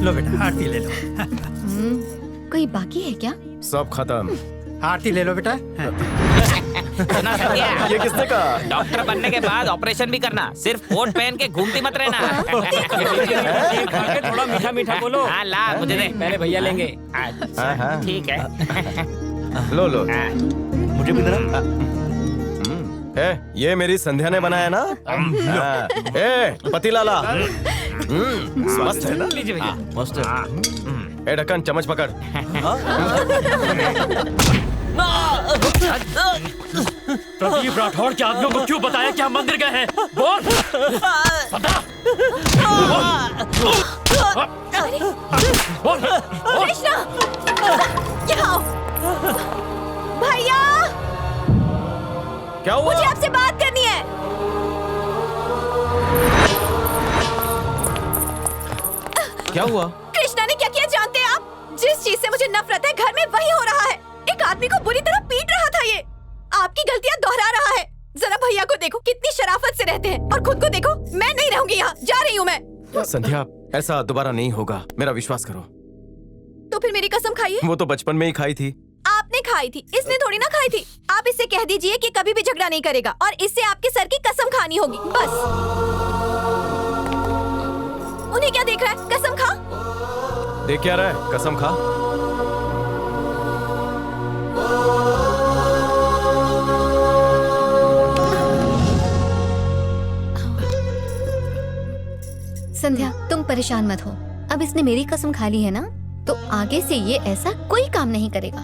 लो बेटा आरती ले लो। कोई बाकी है क्या? सब खत्म। आरती ले लो बेटा। सुना संध्या, ये किसने कहा? डॉक्टर बनने के बाद ऑपरेशन भी करना, सिर्फ कोट पहन के घूमती मत रहना। खा के थोड़ा मीठा मीठा बोलो। हाँ ला मुझे दे, पहले भैया लेंगे। अच्छा ठीक है। लो लो। मुझे भी देना। ये मेरी संध्या ने बनाया ना? पतिलाला। मस्त है ना? लीजिए भैया। मस्त है। ढक्कन चम्मच पकड़। प्रदीप राठौड़ के आदमियों को क्यों बताया कि हम मंदिर गए हैं? बोल। बता। बोल। कृष्णा, यहाँ आओ। भैया, क्या हुआ? मुझे आपसे बात करनी है। क्या हुआ? कृष्णा ने क्या किया जानते हैं आप? जिस चीज से मुझे नफरत है घर में वही हो रहा है। एक आदमी को बुरी तरह पीट रहा था ये। आपकी गलतियां दोहरा रहा है। जरा भैया को देखो कितनी शराफत से रहते हैं, और खुद को देखो। मैं नहीं रहूंगी यहाँ, जा रही हूँ मैं। संध्या, ऐसा दोबारा नहीं होगा, मेरा विश्वास करो। तो फिर मेरी कसम खाइए। वो तो बचपन में ही खाई थी। आपने खाई थी, इसने थोड़ी ना खाई थी। आप इससे कह दीजिए कि कभी भी झगड़ा नहीं करेगा, और इससे आपके सर की कसम खानी होगी, बस। उन्हें क्या देख रहा है? कसम खा। देख क्या रहा है? कसम खा। संध्या, तुम परेशान मत हो। अब इसने मेरी कसम खा ली है ना, तो आगे से ये ऐसा कोई काम नहीं करेगा।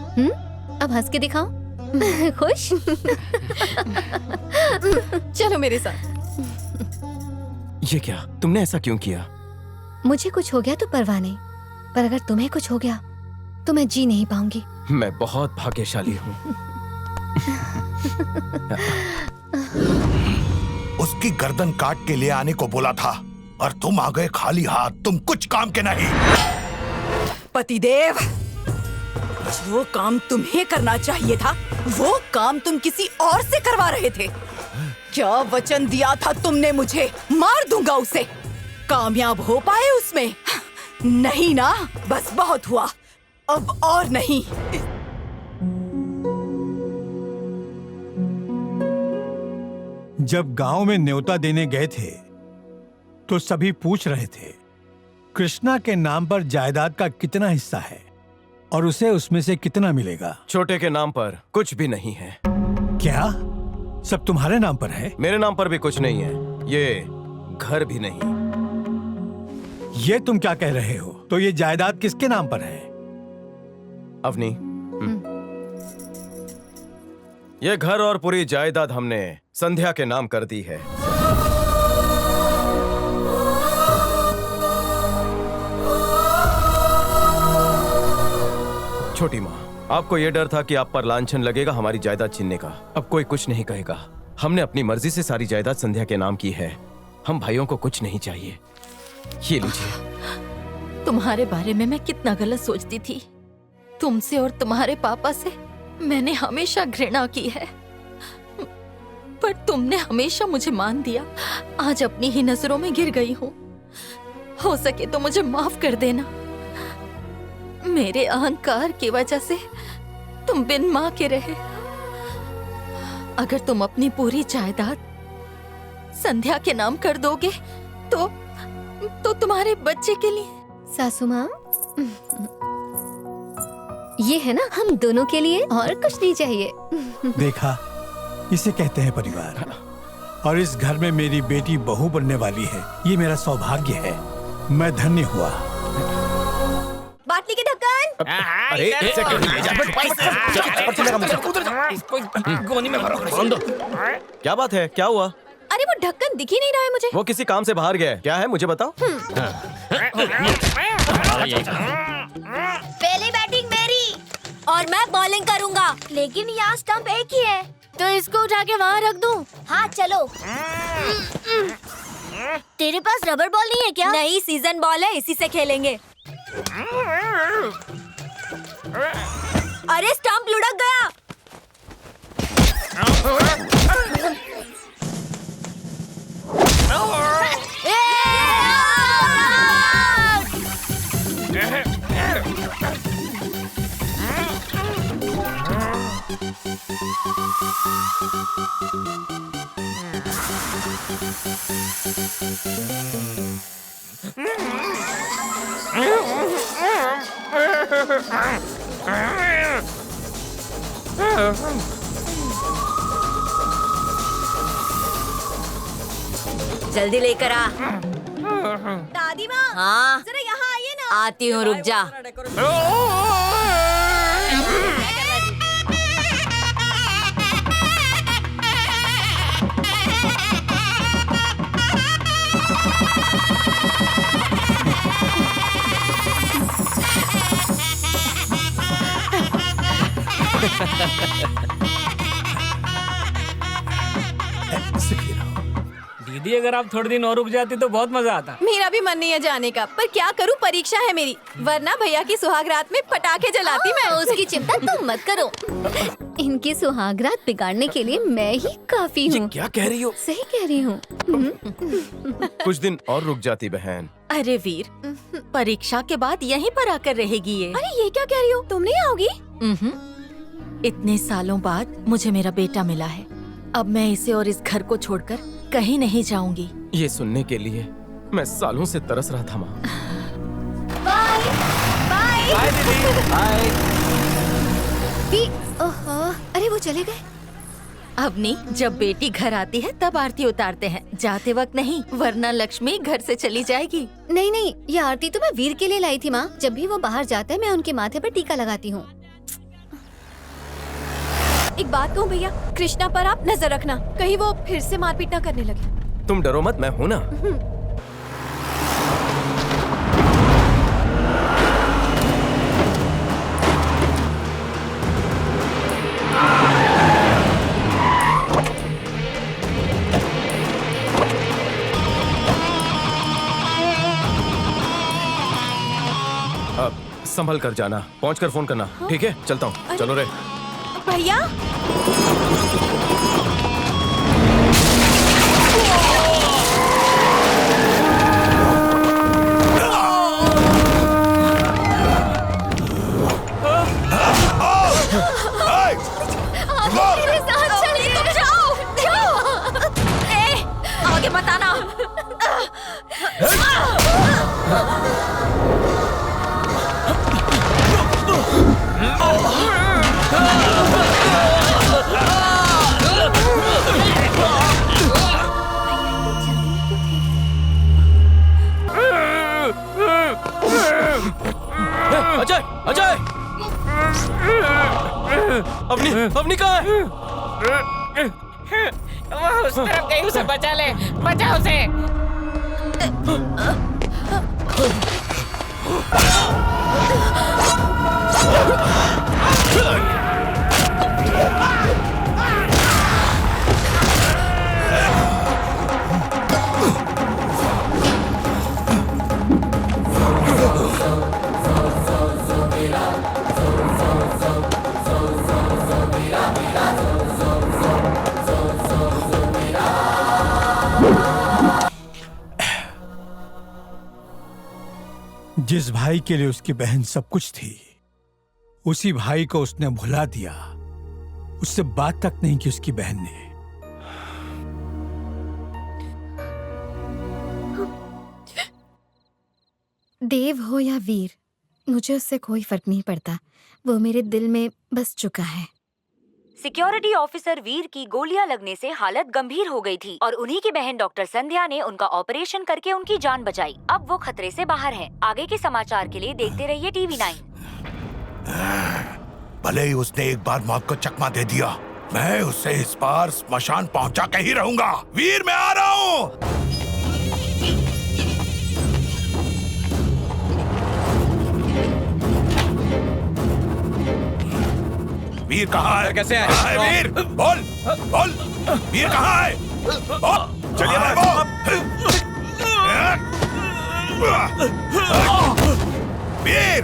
अब हंस के दिखाओ। खुश? चलो मेरे साथ। ये क्या? तुमने ऐसा क्यों किया? मुझे कुछ हो गया तो परवाह नहीं, पर अगर तुम्हें कुछ हो गया तो मैं जी नहीं पाऊंगी। मैं बहुत भाग्यशाली हूँ। उसकी गर्दन काट के ले आने को बोला था, और तुम आ गए खाली हाथ। तुम कुछ काम के नहीं। पतिदेव, जो काम तुम्हें करना चाहिए था, वो काम तुम किसी और से करवा रहे थे। क्या वचन दिया था तुमने मुझे? मार दूंगा उसे। कामयाब हो पाए उसमें? नहीं ना, बस बहुत हुआ, अब और नहीं। जब गांव में न्योता देने गए थे तो सभी पूछ रहे थे कृष्णा के नाम पर जायदाद का कितना हिस्सा है और उसे उसमें से कितना मिलेगा। छोटे के नाम पर कुछ भी नहीं है। क्या सब तुम्हारे नाम पर है? मेरे नाम पर भी कुछ नहीं है, ये घर भी नहीं। ये तुम क्या कह रहे हो? तो ये जायदाद किसके नाम पर है? अवनी, ये घर और पूरी जायदाद हमने संध्या के नाम कर दी है। छोटी माँ, आपको ये डर था कि आप पर लांछन लगेगा हमारी जायदाद छीनने का। अब कोई कुछ नहीं कहेगा। हमने अपनी मर्जी से सारी जायदाद संध्या के नाम की है। हम भाइयों को कुछ नहीं चाहिए। ये लीजिए। तुम्हारे बारे में मैं कितना गलत सोचती थी। तुमसे और तुम्हारे पापा से मैंने हमेशा घृणा की है, पर तुमने हमेशा मुझे मान दिया। आज अपनी ही नजरों में गिर गई हूँ। हो सके तो मुझे माफ कर देना। मेरे अहंकार की वजह से तुम बिन माँ के रहे। अगर तुम अपनी पूरी जायदाद संध्या के नाम कर दोगे तो तुम्हारे बच्चे के लिए। सासू माँ, ये है ना हम दोनों के लिए, और कुछ नहीं चाहिए। देखा, इसे कहते हैं परिवार। और इस घर में मेरी बेटी बहू बनने वाली है, ये मेरा सौभाग्य है। मैं धन्य हुआ। बाटली के ढक्कन। अरे एक सेकंड। गोनी में भरो। क्या बात है? क्या हुआ? अरे वो ढक्कन दिख ही नहीं रहा है मुझे। वो किसी काम से बाहर गया है। क्या है मुझे बताओ। पहले बैटिंग मेरी और मैं बॉलिंग करूंगा, लेकिन यहाँ स्टंप एक ही है, तो इसको उठा के वहाँ रख दूं? हाँ चलो। तेरे पास रबर बॉल नहीं है क्या? नहीं, सीजन बॉल है, इसी से खेलेंगे। अरे स्टंप लुढ़क गया। जल्दी लेकर आ। दादी माँ, हाँ जरा यहाँ आइए ना। आती हूँ, रुक जा। सुखी रहो। दीदी अगर आप थोड़े दिन और रुक जाती तो बहुत मजा आता। मेरा भी मन नहीं है जाने का, पर क्या करूँ, परीक्षा है मेरी, वरना भैया की सुहागरात में पटाखे जलाती मैं। उसकी चिंता तुम मत करो। इनकी सुहागरात बिगाड़ने के लिए मैं ही काफी हूँ। क्या कह रही हो? सही कह रही हूँ। कुछ दिन और रुक जाती बहन। अरे वीर, परीक्षा के बाद यहीं पर आकर रहेगी ये। अरे ये क्या कह रही हो, तुम नहीं आओगी? इतने सालों बाद मुझे मेरा बेटा मिला है, अब मैं इसे और इस घर को छोड़कर कहीं नहीं जाऊंगी। ये सुनने के लिए मैं सालों से तरस रहा था माँ। बाय बाय दीदी। ओहो, अरे वो चले गए। अब नहीं, जब बेटी घर आती है तब आरती उतारते हैं, जाते वक्त नहीं, वरना लक्ष्मी घर से चली जाएगी। नहीं नहीं, ये आरती तो मैं वीर के लिए लाई थी माँ। जब भी वो बाहर जाता है मैं उनके माथे पर टीका लगाती हूँ। एक बात कहूँ भैया, कृष्णा पर आप नजर रखना, कहीं वो फिर से मारपीट ना करने लगे। तुम डरो मत, मैं हूँ ना। अब संभल कर जाना, पहुंचकर फोन करना। ठीक है, चलता हूँ। चलो रे भैया। मेरे साथ चलिए, तुम जाओ। आगे मत आना। अजय, अजय! अवनी कहाँ है? वो उस तरफ गई, उसे बचा ले, बचा उसे। जिस भाई के लिए उसकी बहन सब कुछ थी, उसी भाई को उसने भुला दिया। उससे बात तक नहीं की उसकी बहन ने। देव हो या वीर, मुझे उससे कोई फर्क नहीं पड़ता। वो मेरे दिल में बस चुका है। सिक्योरिटी ऑफिसर वीर की गोलियां लगने से हालत गंभीर हो गई थी और उन्हीं की बहन डॉक्टर संध्या ने उनका ऑपरेशन करके उनकी जान बचाई। अब वो खतरे से बाहर हैं। आगे के समाचार के लिए देखते रहिए TV9। भले ही उसने एक बार मौत को चकमा दे दिया, मैं उसे इस बार स्मशान पहुंचा के ही रहूंगा। वीर, मैं आ रहा हूँ। वीर कहाँ है? कैसे आए? वीर, बोल बोल, वीर कहाँ है? चलिए वीर।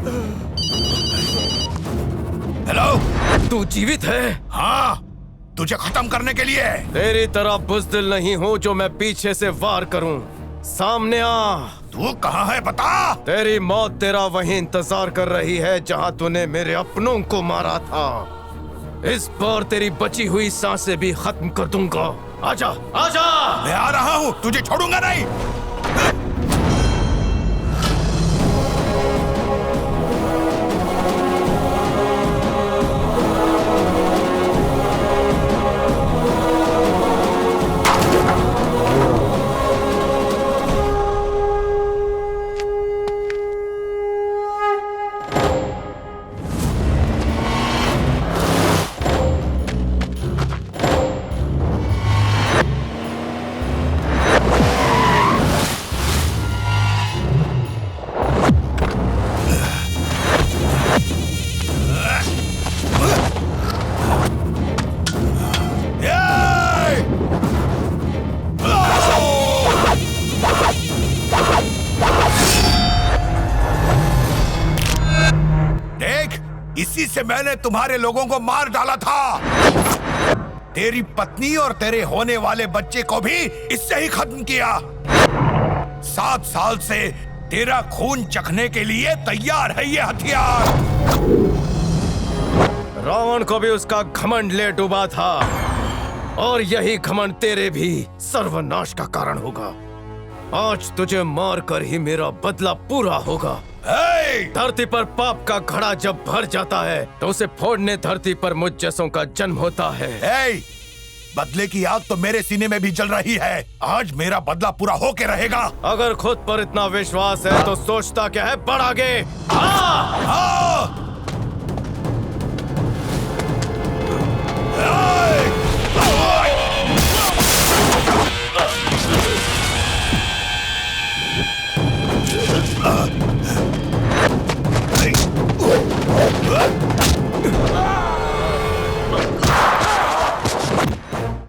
हेलो, तू जीवित है? हाँ, तुझे खत्म करने के लिए। तेरी तरह बुज़दिल नहीं हूँ जो मैं पीछे से वार करूँ। सामने आ। तू कहाँ है बता। तेरी मौत तेरा वही इंतजार कर रही है जहाँ तूने मेरे अपनों को मारा था। इस बार तेरी बची हुई सांसें भी खत्म कर दूंगा। आजा आजा। मैं आ रहा हूँ, तुझे छोड़ूंगा नहीं। इसी से मैंने तुम्हारे लोगों को मार डाला था। तेरी पत्नी और तेरे होने वाले बच्चे को भी इससे ही खत्म किया। 7 साल से तेरा खून चखने के लिए तैयार है ये हथियार। रावण को भी उसका घमंड ले डूबा था और यही घमंड तेरे भी सर्वनाश का कारण होगा। आज तुझे मारकर ही मेरा बदला पूरा होगा। धरती पर पाप का घड़ा जब भर जाता है तो उसे फोड़ने धरती पर मुझ जैसों का जन्म होता है। बदले की आग तो मेरे सीने में भी जल रही है। आज मेरा बदला पूरा होके रहेगा। अगर खुद पर इतना विश्वास है तो सोचता क्या है, बढ़ आगे। हाँ।